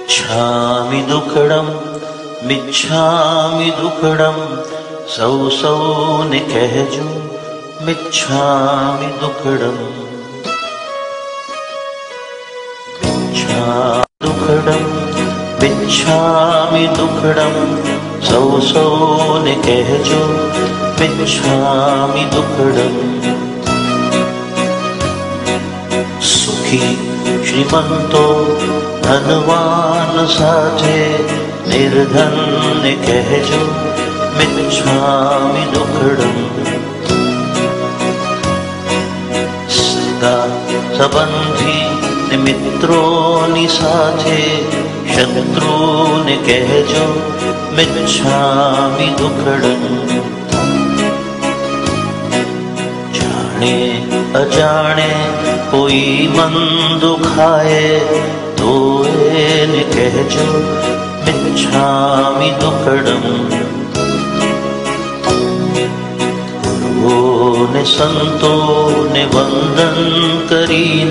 मिच्छामि दुक्कडं मिच्छामि दुक्कडं सौ सौने कहेजो मिच्छामि दुक्कडं मिच्छामि दुक्कडं सौ सौने कहेजो मिच्छामि दुक्कडं सुखी श्रीमंतो धनवान साथे निर्धन ने कहेजो मिच्छामि दुक्कडं सगा संबंधी ने मित्रोनी साथे शत्रु ने कहेजो मिच्छामि दुक्कडं जाने अजाने कोई मन दुखाए तो એને કહેજો મિચ્છામિ દુક્કડમ ગુરુઓને સંતોને વંદન કરીને